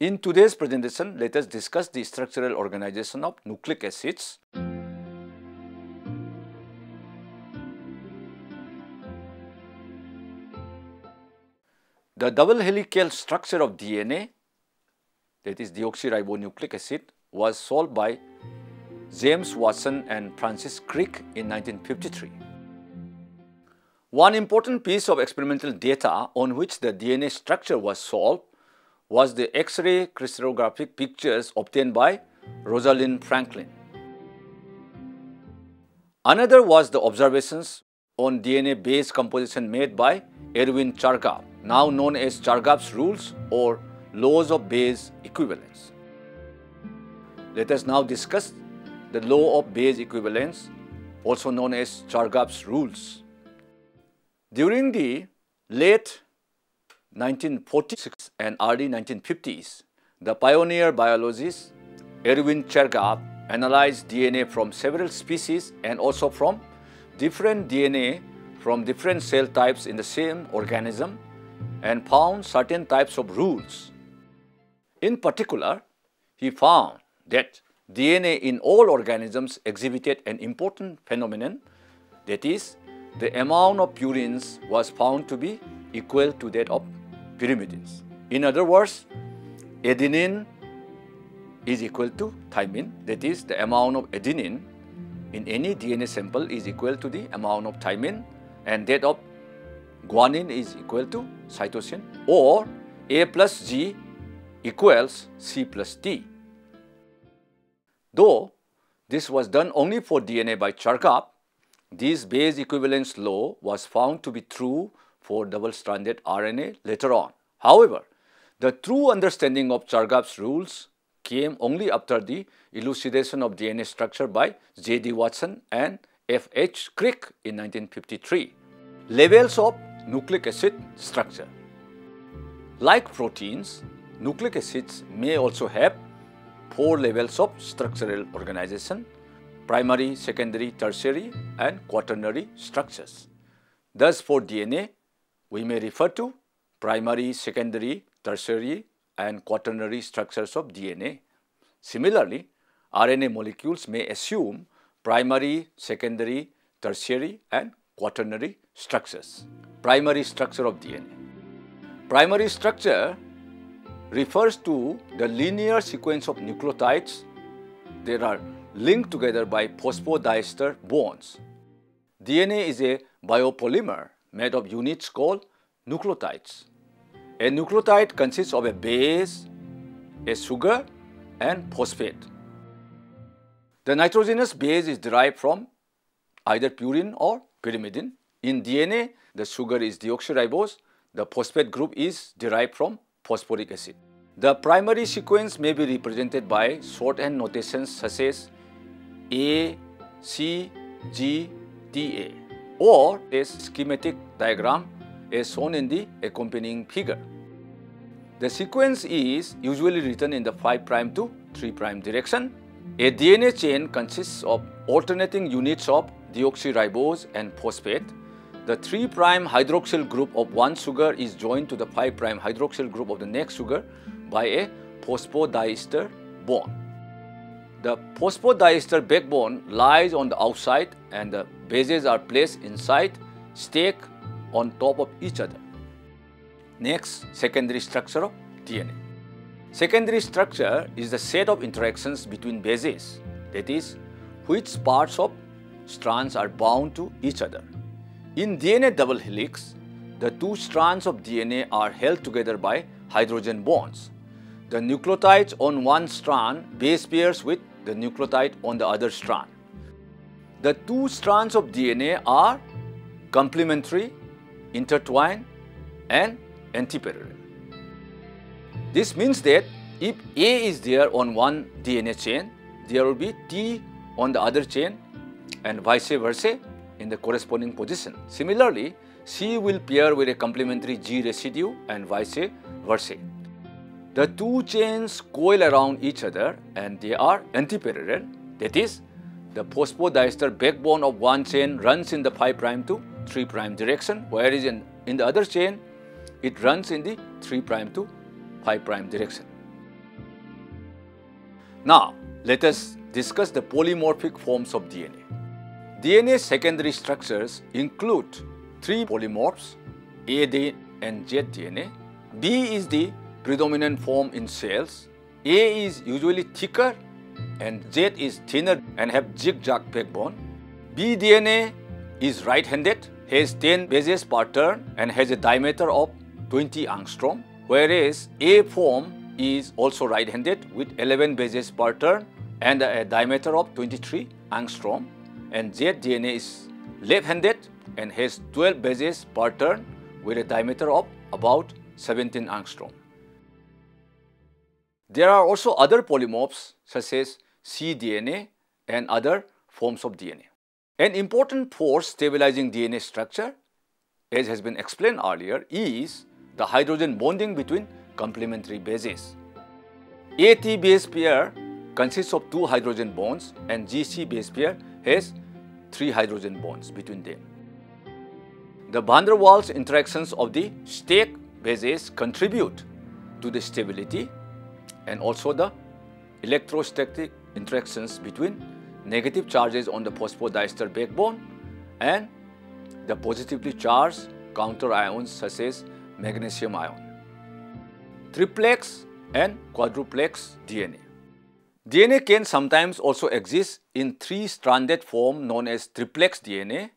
In today's presentation, let us discuss the structural organization of nucleic acids. The double helical structure of DNA, that is deoxyribonucleic acid, was solved by James Watson and Francis Crick in 1953. One important piece of experimental data on which the DNA structure was solved was the X-ray crystallographic pictures obtained by Rosalind Franklin. Another was the observations on DNA base composition made by Erwin Chargaff, now known as Chargaff's rules or laws of base equivalence. Let us now discuss the law of base equivalence, also known as Chargaff's rules. During the late 1940s and early 1950s, the pioneer biologist Erwin Chargaff analyzed DNA from several species and also from different DNA from different cell types in the same organism and found certain types of rules. In particular, he found that DNA in all organisms exhibited an important phenomenon, that is, the amount of purines was found to be equal to that of pyrimidines. In other words, adenine is equal to thymine, that is, the amount of adenine in any DNA sample is equal to the amount of thymine, and that of guanine is equal to cytosine, or A plus G equals C plus T. Though this was done only for DNA by Chargaff, this base equivalence law was found to be true for double-stranded RNA later on. However, the true understanding of Chargaff's rules came only after the elucidation of DNA structure by J.D. Watson and F.H. Crick in 1953. Levels of nucleic acid structure. Like proteins, nucleic acids may also have 4 levels of structural organization: primary, secondary, tertiary, and quaternary structures. Thus, for DNA, we may refer to primary, secondary, tertiary, and quaternary structures of DNA. Similarly, RNA molecules may assume primary, secondary, tertiary, and quaternary structures. Primary structure of DNA. Primary structure refers to the linear sequence of nucleotides that are linked together by phosphodiester bonds. DNA is a biopolymer made of units called nucleotides. A nucleotide consists of a base, a sugar, and phosphate. The nitrogenous base is derived from either purine or pyrimidine. In DNA, the sugar is deoxyribose. The phosphate group is derived from phosphoric acid. The primary sequence may be represented by shorthand notations such as A, C, G, T, A, or a schematic diagram as shown in the accompanying figure. The sequence is usually written in the 5' to 3' direction. A DNA chain consists of alternating units of deoxyribose and phosphate. The 3' hydroxyl group of one sugar is joined to the 5' hydroxyl group of the next sugar by a phosphodiester bond. The phosphodiester backbone lies on the outside and the bases are placed inside, stacked on top of each other. Next, secondary structure of DNA. Secondary structure is the set of interactions between bases, that is, which parts of strands are bound to each other. In DNA double helix, the 2 strands of DNA are held together by hydrogen bonds. The nucleotides on one strand base pairs with the nucleotide on the other strand. The 2 strands of DNA are complementary, intertwined, and antiparallel. This means that if A is there on one DNA chain, there will be T on the other chain and vice versa in the corresponding position. Similarly, C will pair with a complementary G residue and vice versa. The 2 chains coil around each other and they are antiparallel, that is, the phosphodiester backbone of one chain runs in the 5' to 3' direction, whereas in the other chain, it runs in the 3' to 5' direction. Now, let us discuss the polymorphic forms of DNA. DNA secondary structures include three polymorphs, A and Z DNA. B is the predominant form in cells. A is usually thicker and Z is thinner and have zigzag backbone. B DNA is right-handed, has 10 bases per turn and has a diameter of 20 angstrom, whereas A form is also right-handed with 11 bases per turn and a diameter of 23 angstrom, and Z DNA is left-handed and has 12 bases per turn with a diameter of about 17 angstrom. There are also other polymorphs such as cDNA and other forms of DNA. An important force stabilizing DNA structure, as has been explained earlier, is the hydrogen bonding between complementary bases. AT base pair consists of 2 hydrogen bonds and GC base pair has 3 hydrogen bonds between them. The van der Waals interactions of the stack bases contribute to the stability, and also the electrostatic interactions between negative charges on the phosphodiester backbone and the positively charged counter ions such as magnesium ion. Triplex and quadruplex DNA. DNA can sometimes also exist in 3-stranded form known as triplex DNA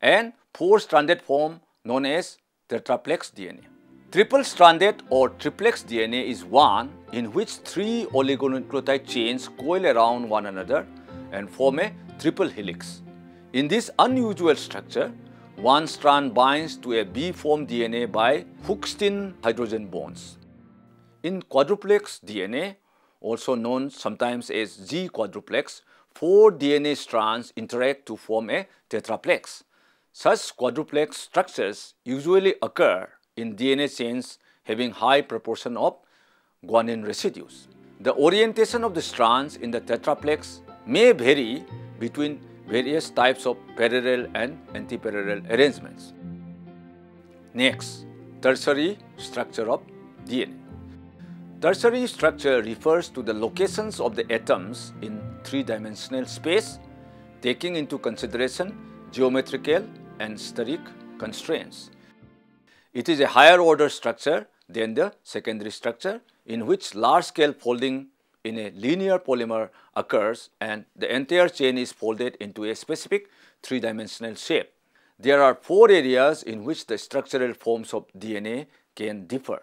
and 4-stranded form known as tetraplex DNA. Triple-stranded or triplex DNA is one in which 3 oligonucleotide chains coil around one another and form a triple helix. In this unusual structure, one strand binds to a B-form DNA by Hookstin hydrogen bonds. In quadruplex DNA, also known sometimes as Z quadruplex, 4 DNA strands interact to form a tetraplex. Such quadruplex structures usually occur in DNA chains having high proportion of guanine residues. The orientation of the strands in the tetraplex may vary between various types of parallel and antiparallel arrangements. Next, tertiary structure of DNA. Tertiary structure refers to the locations of the atoms in 3-dimensional space, taking into consideration geometrical and steric constraints. It is a higher order structure than the secondary structure, in which large-scale folding in a linear polymer occurs and the entire chain is folded into a specific 3-dimensional shape. There are 4 areas in which the structural forms of DNA can differ.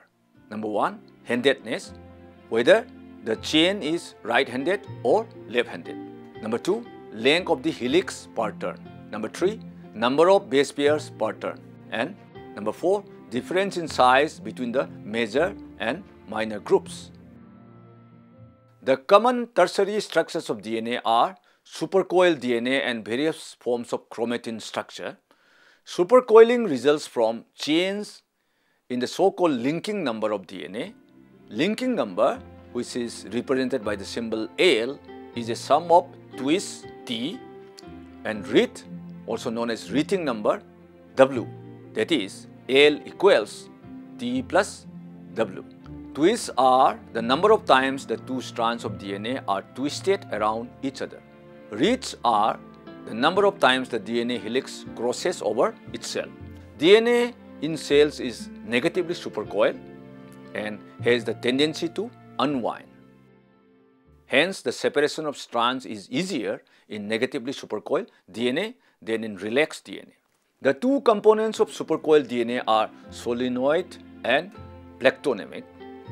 Number 1, handedness, whether the chain is right-handed or left-handed. Number 2, length of the helix per turn. Number 3, number of base pairs per turn. And number 4, difference in size between the major and minor groups. The common tertiary structures of DNA are supercoiled DNA and various forms of chromatin structure. Supercoiling results from change in the so-called linking number of DNA. Linking number, which is represented by the symbol L, is a sum of twists T and Rit, also known as Riting number W, that is L equals T plus W. Twists are the number of times the 2 strands of DNA are twisted around each other. Rits are the number of times the DNA helix crosses over itself. DNA in cells is negatively supercoiled and has the tendency to unwind. Hence, the separation of strands is easier in negatively supercoiled DNA than in relaxed DNA. The 2 components of supercoiled DNA are solenoid and plectonemic.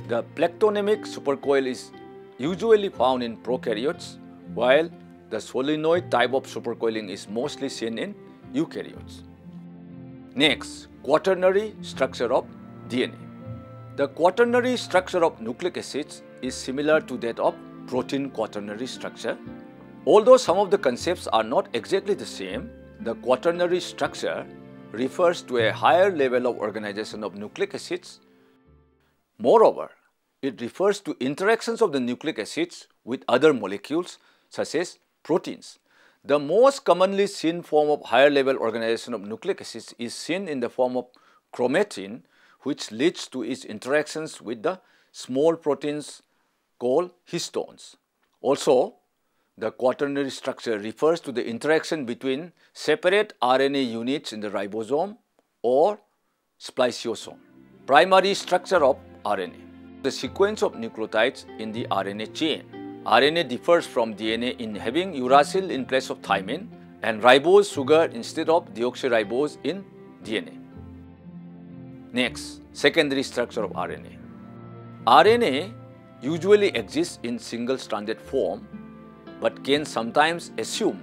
The plectonemic supercoil is usually found in prokaryotes, while the solenoid type of supercoiling is mostly seen in eukaryotes. Next, quaternary structure of DNA. The quaternary structure of nucleic acids is similar to that of protein quaternary structure. Although some of the concepts are not exactly the same, the quaternary structure refers to a higher level of organization of nucleic acids. Moreover, it refers to interactions of the nucleic acids with other molecules such as proteins. The most commonly seen form of higher level organization of nucleic acids is seen in the form of chromatin, which leads to its interactions with the small proteins called histones. Also, the quaternary structure refers to the interaction between separate RNA units in the ribosome or spliceosome. Primary structure of RNA. The sequence of nucleotides in the RNA chain. RNA differs from DNA in having uracil in place of thymine and ribose sugar instead of deoxyribose in DNA. Next, secondary structure of RNA. RNA usually exists in single-stranded form but can sometimes assume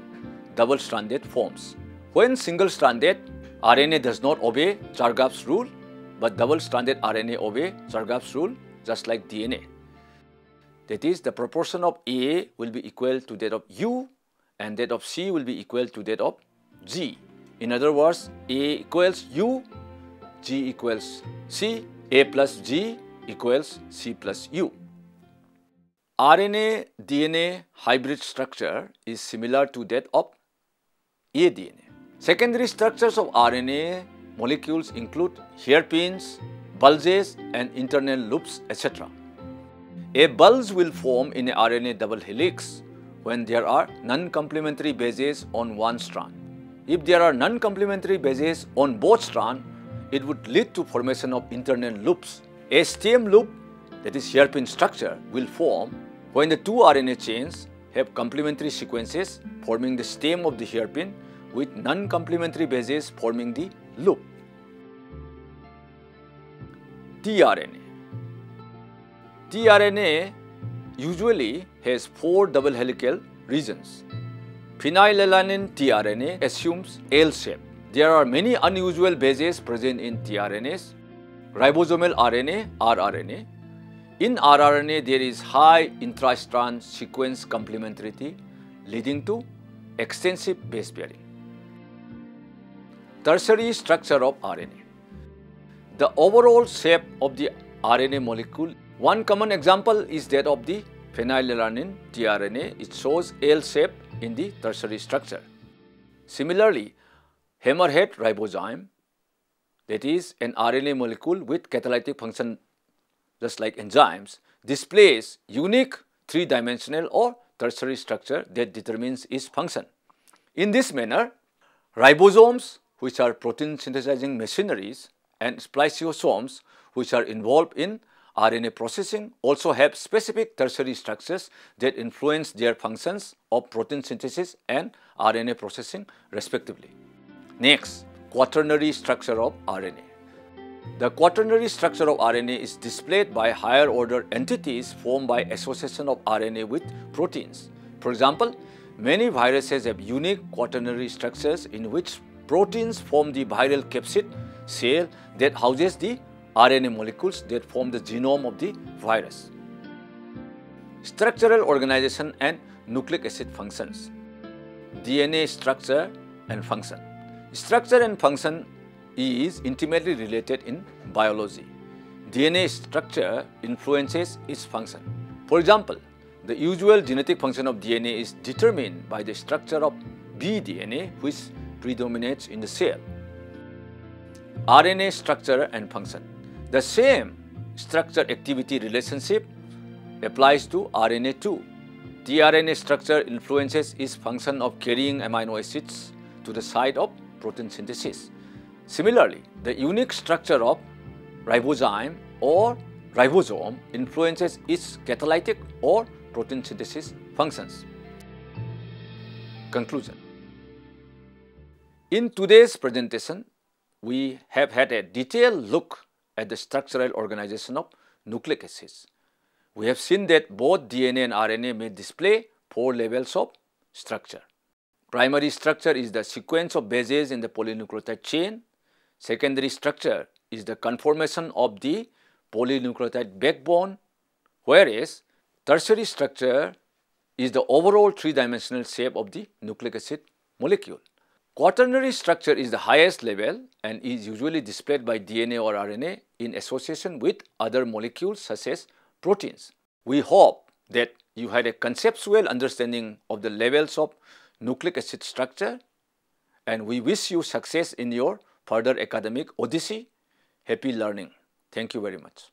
double-stranded forms. When single-stranded, RNA does not obey Chargaff's rule, but double-stranded RNA obey Chargaff's rule just like DNA. That is, the proportion of A will be equal to that of U and that of C will be equal to that of G. In other words, A equals U, G equals C, A plus G equals C plus U. RNA-DNA hybrid structure is similar to that of aDNA. Secondary structures of RNA molecules include hairpins, bulges and internal loops, etc. A bulge will form in a RNA double helix when there are non-complementary bases on one strand. If there are non-complementary bases on both strands, it would lead to formation of internal loops. A stem loop, that is hairpin structure, will form when the two RNA chains have complementary sequences forming the stem of the hairpin with non-complementary bases forming the loop. tRNA. tRNA usually has 4 double helical regions. Phenylalanine tRNA assumes L shape. There are many unusual bases present in tRNAs. Ribosomal RNA, rRNA. In rRNA, there is high intra-strand sequence complementarity leading to extensive base pairing. Tertiary structure of RNA. The overall shape of the RNA molecule. One common example is that of the phenylalanine tRNA. It shows L shape in the tertiary structure. Similarly, hammerhead ribozyme, that is an RNA molecule with catalytic function just like enzymes, displays unique three-dimensional or tertiary structure that determines its function. In this manner, ribosomes, which are protein synthesizing machineries, and spliceosomes, which are involved in RNA processing, also have specific tertiary structures that influence their functions of protein synthesis and RNA processing respectively. Next, quaternary structure of RNA. The quaternary structure of RNA is displayed by higher order entities formed by association of RNA with proteins. For example, many viruses have unique quaternary structures in which proteins form the viral capsid cell that houses the RNA molecules that form the genome of the virus. Structural organization and nucleic acid functions. DNA structure and function. Structure and function is intimately related in biology. DNA structure influences its function. For example, the usual genetic function of DNA is determined by the structure of bDNA, which predominates in the cell. RNA structure and function. The same structure-activity relationship applies to RNA too. tRNA structure influences its function of carrying amino acids to the site of protein synthesis. Similarly, the unique structure of ribozyme or ribosome influences its catalytic or protein synthesis functions. Conclusion. In today's presentation, we have had a detailed look at the structural organization of nucleic acids. We have seen that both DNA and RNA may display 4 levels of structure. Primary structure is the sequence of bases in the polynucleotide chain. Secondary structure is the conformation of the polynucleotide backbone, whereas tertiary structure is the overall three-dimensional shape of the nucleic acid molecule. Quaternary structure is the highest level and is usually displayed by DNA or RNA in association with other molecules such as proteins. We hope that you had a conceptual understanding of the levels of nucleic acid structure, and we wish you success in your further academic odyssey. Happy learning. Thank you very much.